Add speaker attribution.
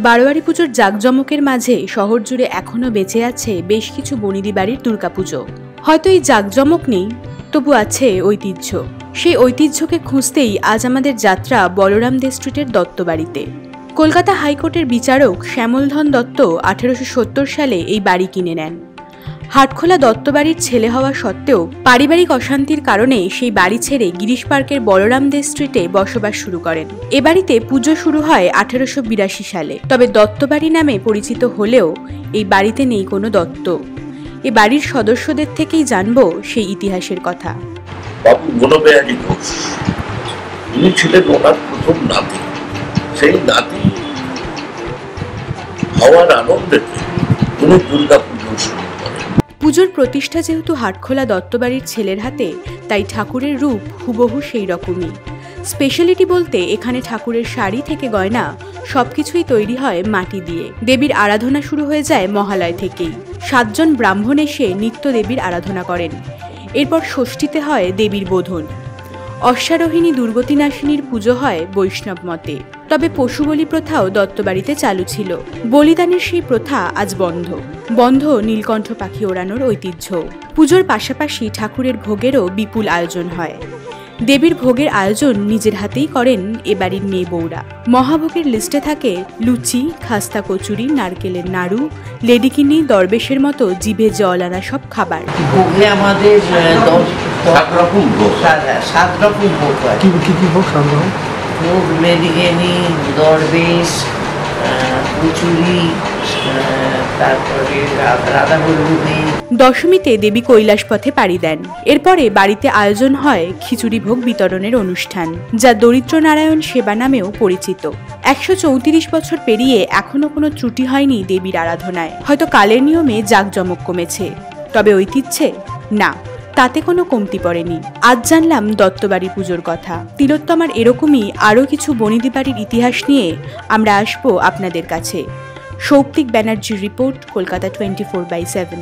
Speaker 1: বারোয়ারি পুজোর জাঁকজমকের মাঝে শহর জুড়ে এখনও বেঁচে আছে বেশ কিছু বনেদি বাড়ির দুর্গাপুজো। হয়তো এই জাঁকজমক নেই, তবু আছে ঐতিহ্য। সেই ঐতিহ্যকে খুঁজতেই আজ আমাদের যাত্রা বলরাম দে স্ট্রিটের দত্তবাড়িতে। কলকাতা হাইকোর্টের বিচারক শ্যামলধন দত্ত 1870 সালে এই বাড়ি কিনে নেন। হাটখোলা দত্তবাড়ির ছেলে হওয়া সত্ত্বেও পারিবারিক অশান্তির কারণে সেই বাড়ি ছেড়ে গিরিশ পার্কের বলরাম দে স্ট্রিটে বসবাস শুরু করেন। এ বাড়িতে পুজো শুরু হয় 1882 সালে। তবে দত্তবাড়ি নামে পরিচিত হলেও এই বাড়িতে নেই কোনো দত্ত। এ বাড়ির সদস্যদের থেকেই জানবো সেই ইতিহাসের কথা।
Speaker 2: বাবু মনোবেয়ালী ঘোষ, উনি ছিলেন ওনার প্রথম নাতি। সেই নাতি হওয়ার আনন্দেতে উনি দুর্গা পুজো শুরু করেন।
Speaker 1: পুজোর প্রতিষ্ঠা যেহেতু হাটখোলা দত্তবাড়ির ছেলের হাতে, তাই ঠাকুরের রূপ হুবহু সেই রকমই। স্পেশালিটি বলতে এখানে ঠাকুরের শাড়ি থেকে গয়না সবকিছুই তৈরি হয় মাটি দিয়ে। দেবীর আরাধনা শুরু হয়ে যায় মহালয় থেকেই। 7 জন ব্রাহ্মণ এসে নিত্য দেবীর আরাধনা করেন। এরপর ষষ্ঠীতে হয় দেবীর বোধন। অশ্বারোহিণী দুর্গতিনাশিনীর পুজো হয় বৈষ্ণব মতে। তবে পশু বলি প্রথাও দত্তবাড়িতে চালু ছিল। বলিদানের সেই প্রথা আজ বন্ধ নীলকণ্ঠ পাখি ওড়ানোর ঐতিহ্য। পুজোর পাশাপাশি ঠাকুরের ভোগেরও বিপুল আয়োজন হয়। দেবীর ভোগের আয়োজন নিজের হাতেই করেন এ বাড়ির মেয়ে বউরা। মহাভোগের লিস্টে থাকে লুচি, খাস্তা কচুরি, নারকেলের নাড়ু, লেডিকিনি, দরবেশের মতো জিভে জল আনা সব খাবার।
Speaker 3: ভোগে আমাদের 7 রকম ভোগ হয়।
Speaker 4: কি ভোগ?
Speaker 3: ভোগ লেডিকিনি, দরবেশ, কচুরি, তারপরে রাধাবল্লভী।
Speaker 1: দশমীতে দেবী কৈলাস পথে পাড়ি দেন। এরপরে বাড়িতে আয়োজন হয় খিচুড়ি ভোগ বিতরণের অনুষ্ঠান, যা দরিদ্র নারায়ণ সেবা নামেও পরিচিত। 134 বছর পেরিয়ে এখনো কোনো ত্রুটি হয়নি দেবীর আরাধনায়। হয়তো কালের নিয়মে জাঁকজমক কমেছে, তবে ঐতিহ্যে না, তাতে কোনো কমতি পড়েনি। আজ জানলাম দত্তবাড়ি পুজোর কথা। তিলোত্তমার এরকমই আরও কিছু বনেদি বাড়ির ইতিহাস নিয়ে আমরা আসবো আপনাদের কাছে। সৌপ্তিক ব্যানার্জির রিপোর্ট, কলকাতা 24/7।